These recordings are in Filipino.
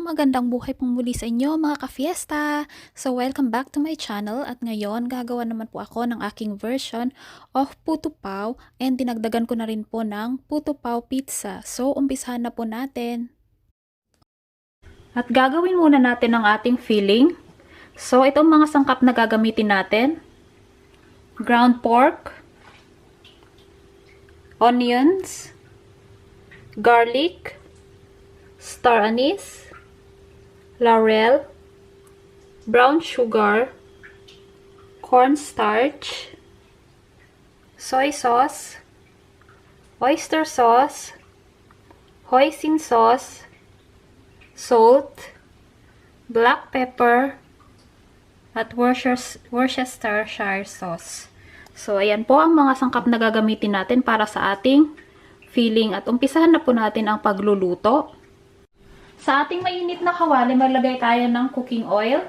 Magandang buhay pong muli sa inyo mga ka-fiesta! So welcome back to my channel at ngayon gagawa naman po ako ng aking version of puto pao and dinagdagan ko na rin po ng puto pao pizza. So umpisahan na po natin. At gagawin muna natin ang ating filling. So itong mga sangkap na gagamitin natin. Ground pork, onions, garlic, star anise, laurel, brown sugar, cornstarch, soy sauce, oyster sauce, hoisin sauce, salt, black pepper, at worcestershire sauce. So ayan po ang mga sangkap na gagamitin natin para sa ating filling at umpisahan na po natin ang pagluluto. Sa ating mainit na kawali, maglagay tayo ng cooking oil.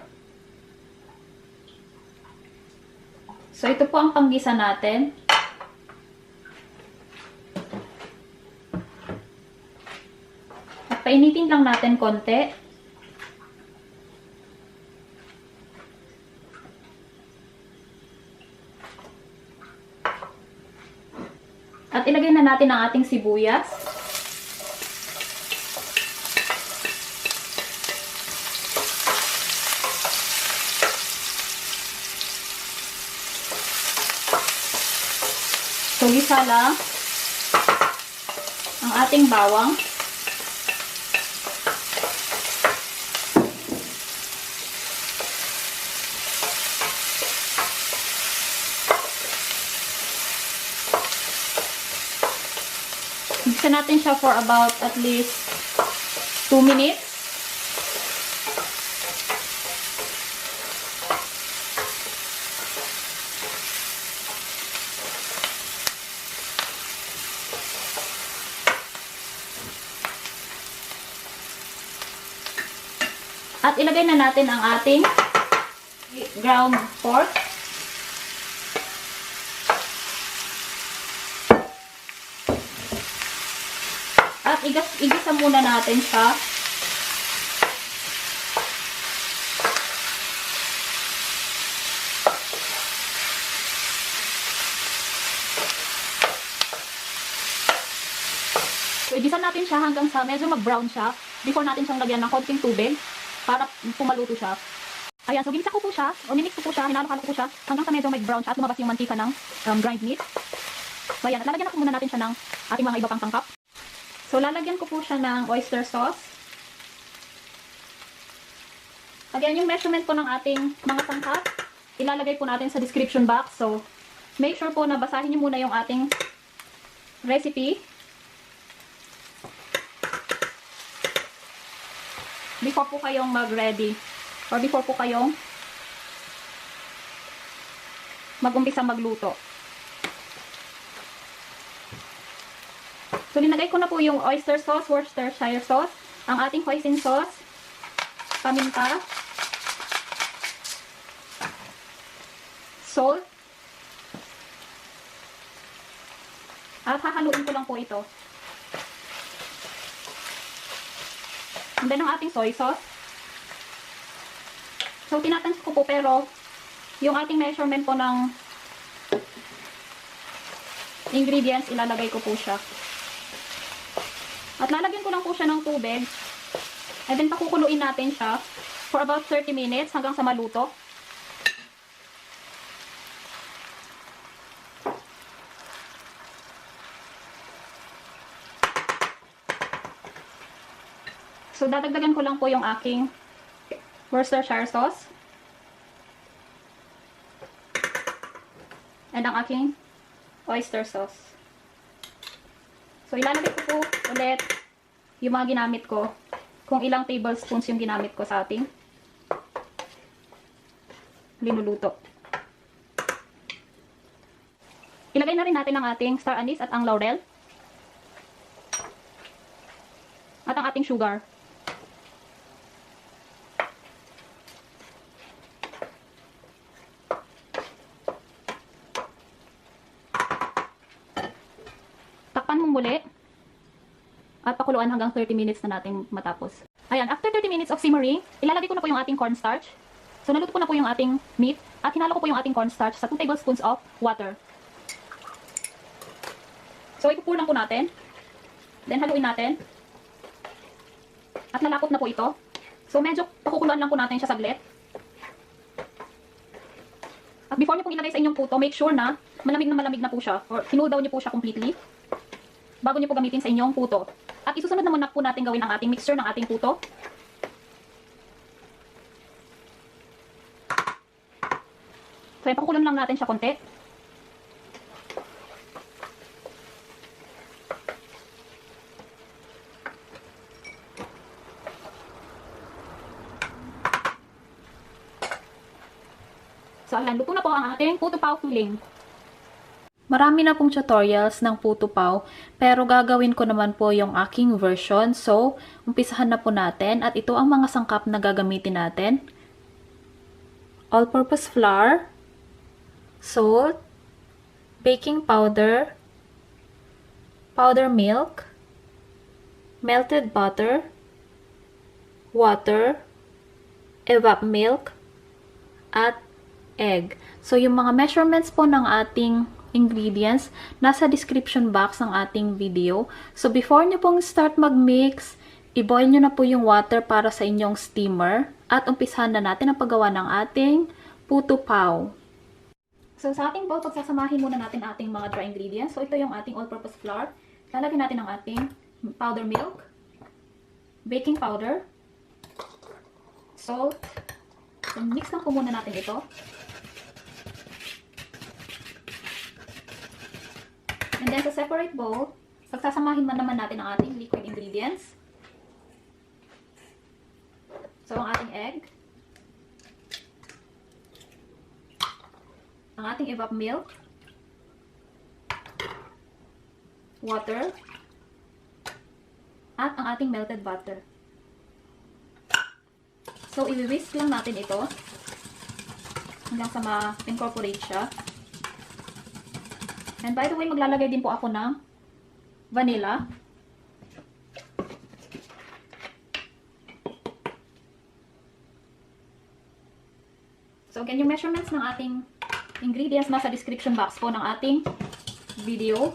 So, ito po ang panggisa natin. At painitin lang natin konti. At ilagay na natin ang ating sibuyas. So, gisa lang ang ating bawang. Gisa natin siya for about at least 2 minutes. At ilagay na natin ang ating ground pork. At igisa muna natin siya. So, igisa natin siya hanggang sa medyo mag-brown siya before natin siyang lagyan ng konting tubig para pumaluto siya. Ayan, so ginisa ko po siya, o minix ko po siya, hinalo-halo ko po siya hanggang sa medyo may brown siya at lumabas yung mantika ng grind meat. So ayan, at lalagyan na po muna natin siya ng ating mga iba pang sangkap. So lalagyan ko po siya ng oyster sauce. Again, yung measurement po ng ating mga sangkap, ilalagay po natin sa description box. So make sure po na basahin niyo muna yung ating recipe before po kayong mag-ready or before po kayong mag-umpisa magluto. So, linagay ko na po yung oyster sauce, worcestershire sauce, ang ating hoisin sauce, paminta, salt, at hahaluin ko lang po ito. And then, ang ating soy sauce. So, tinatansya ko po pero yung ating measurement po ng ingredients, ilalagay ko po siya. At lalagyan ko lang po siya ng tubig. And then, pakukuluin natin siya for about 30 minutes hanggang sa maluto. So, dadagdagan ko lang po yung aking worcestershire sauce. And ang aking oyster sauce. So, ilalagay ko po ulit yung mga ginamit ko. Kung ilang tablespoons yung ginamit ko sa ating linuluto. Ilagay na rin natin ang ating star anise at ang laurel. At ang ating sugar. pong muli. At pakuluan hanggang 30 minutes na natin matapos. Ayan, after 30 minutes of simmering, ilalagay ko na po yung ating cornstarch. So, naluto ko na po yung ating meat. At hinalo ko po yung ating cornstarch sa 2 tablespoons of water. So, ipupour lang po natin. Then, haluin natin. At lalapot na po ito. So, medyo pakukuluan lang po natin siya saglit. At before nyo pong ilagay sa inyong puto, make sure na malamig na po siya. Or kinul down nyo po siya completely. Bago nyo po gamitin sa inyong puto. At isusunod naman na po natin gawin ang ating mixture ng ating puto. So, pakukulan lang natin siya konti. So, ayan, luto na po ang ating puto pao fiiling. Marami na pong tutorials ng puto pao, pero gagawin ko naman po yung aking version. So, umpisahan na po natin at ito ang mga sangkap na gagamitin natin. All-purpose flour, salt, baking powder, powder milk, melted butter, water, evap milk, at egg. So, yung mga measurements po ng ating ingredients nasa description box ng ating video. So, before nyo pong start mag-mix, i-boil nyo na po yung water para sa inyong steamer at umpisahan na natin ang paggawa ng ating puto pao. So, sa ating bowl, pagsasamahin muna natin ating mga dry ingredients. So, ito yung ating all-purpose flour. Lalagyan natin ang ating powder milk, baking powder, salt. So, mix lang po muna natin ito. And then, sa separate bowl, pagsasamahin naman natin ang ating liquid ingredients. So, ang ating egg, ang ating evap milk, water, at ang ating melted butter. So, i-whisk lang natin ito hanggang sa ma-incorporate siya. And by the way, maglalagay din po ako ng vanilla. So again, yung measurements ng ating ingredients nasa description box po ng ating video.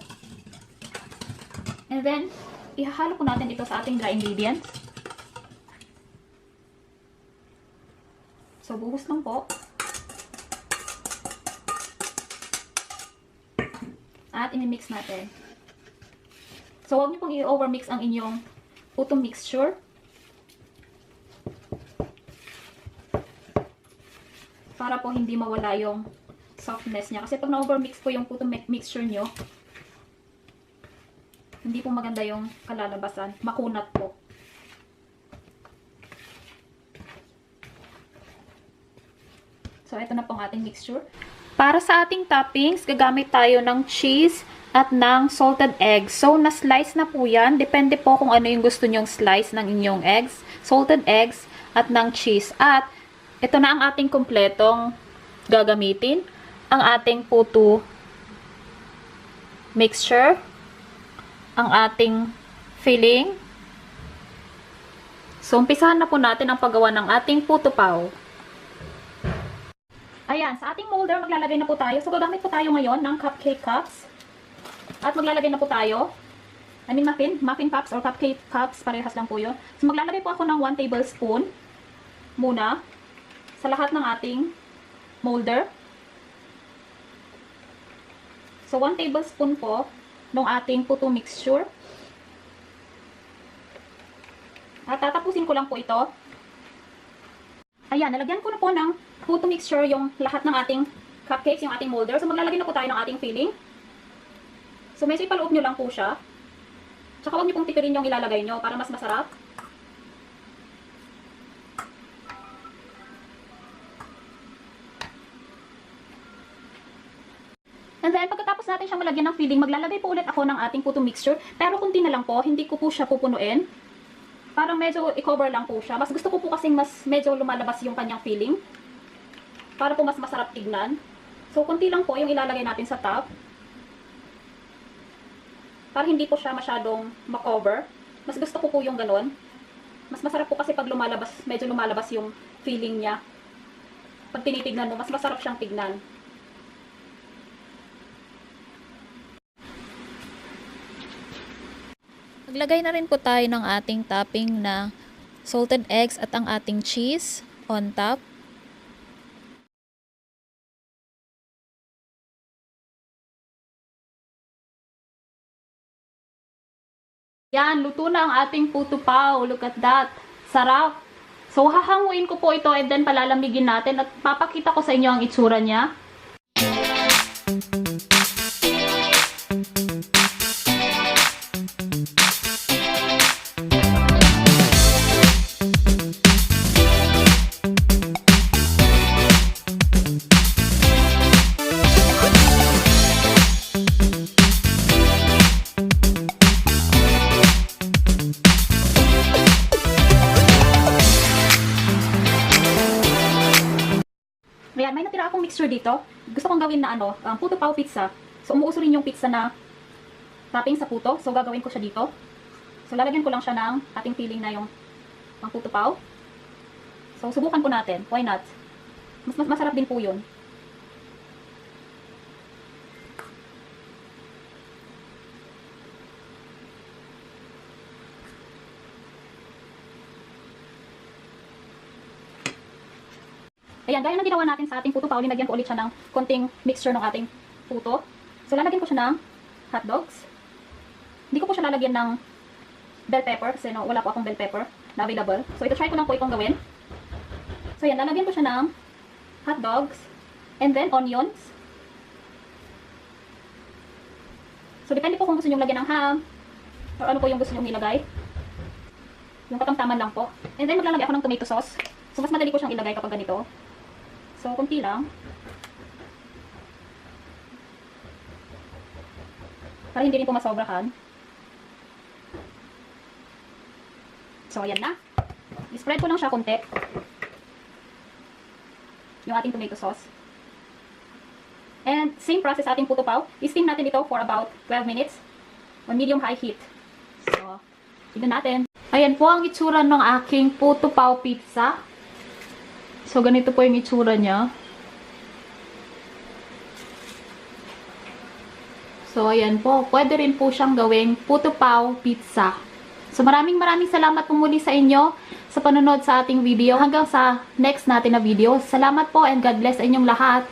And then, ihahalo po natin ito sa ating dry ingredients. So, buhos lang po. At ini-mix natin. So, huwag niyo pong i-overmix ang inyong puto mixture. Para po hindi mawala yung softness niya. Kasi pag na-overmix po yung puto mixture niyo, hindi po maganda yung kalalabasan. Makunat po. So, ito na po ang ating mixture. Para sa ating toppings, gagamit tayo ng cheese at ng salted egg. So, na-slice na po yan. Depende po kung ano yung gusto nyong slice ng inyong eggs, salted eggs, at ng cheese. At, ito na ang ating kompletong gagamitin. Ang ating puto mixture, ang ating filling. So, umpisahan na po natin ang paggawa ng ating puto pao. Ayan, sa ating molder, maglalagay na po tayo. So, gagamit po tayo ngayon ng cupcake cups. At maglalagay na po tayo, muffin cups or cupcake cups, parehas lang po yun. So, maglalagay po ako ng 1 tablespoon muna sa lahat ng ating molder. So, 1 tablespoon po ng ating puto mixture. At tatapusin ko lang po ito. Ayan, nalagyan ko na po ng puto mixture yung lahat ng ating cupcakes, yung ating molder. So, maglalagay na po tayo ng ating filling. So, medyo ipaloob nyo lang po siya. Tsaka huwag nyo pong tipirin yung ilalagay nyo para mas masarap. And then, pagkatapos natin siyang malagyan ng filling, maglalagay po ulit ako ng ating puto mixture. Pero kunti na lang po, hindi ko po siya pupunuin. Parang medyo i-cover lang po siya. Mas gusto ko po kasing mas medyo lumalabas yung kanyang filling. Para po mas masarap tignan. So, kunti lang po yung ilalagay natin sa top. para hindi po siya masyadong makover. Mas gusto ko po yung ganon. Mas masarap po kasi pag lumalabas, medyo lumalabas yung feeling niya. Pag tinitignan mo, mas masarap siyang tignan. Maglagay na rin po tayo ng ating topping na salted eggs at ang ating cheese on top. Yan, luto na ang ating puto pao. Look at that. Sarap. So, hahanguin ko po ito and then palalamigin natin at papakita ko sa inyo ang itsura niya. Ayan, may natira akong mixture dito. Gusto kong gawin na puto pao pizza. So, umuuso rin yung pizza na topping sa puto. So, gagawin ko siya dito. So, lalagyan ko lang siya ng ating filling na yung puto pao. So, subukan po natin. Why not? Mas masarap din po yun. Ayan, gaya ng ginawa natin sa ating puto pao, linagyan ko ulit siya ng konting mixture ng ating puto. So, lalagyan ko siya ng hot dogs. Hindi ko po siya lalagyan ng bell pepper kasi wala po akong bell pepper na available. So, ito try ko lang po itong gawin. So, ayan, lalagyan ko siya ng hot dogs and then onions. So, depende po kung gusto nyo lagyan ng ham or ano po yung gusto nyo ilagay. Yung katamtaman lang po. And then, maglalagay ako ng tomato sauce. So, mas madali ko siyang ilagay kapag ganito. So, kunti lang. Para hindi rin po masobrahan. So, ayan na. I-spread ko lang siya konti. Yung ating tomato sauce. And, same process ating puto pao. I-steam natin ito for about 12 minutes on medium-high heat. So, tignan natin. Ayan po ang itsura ng aking puto pao pizza. So, ganito po yung itsura niya. So, ayan po. Pwede rin po siyang gawing puto pao pizza. So, maraming salamat po muli sa inyo sa panonood sa ating video. Hanggang sa next natin na video. Salamat po and God bless sa inyong lahat.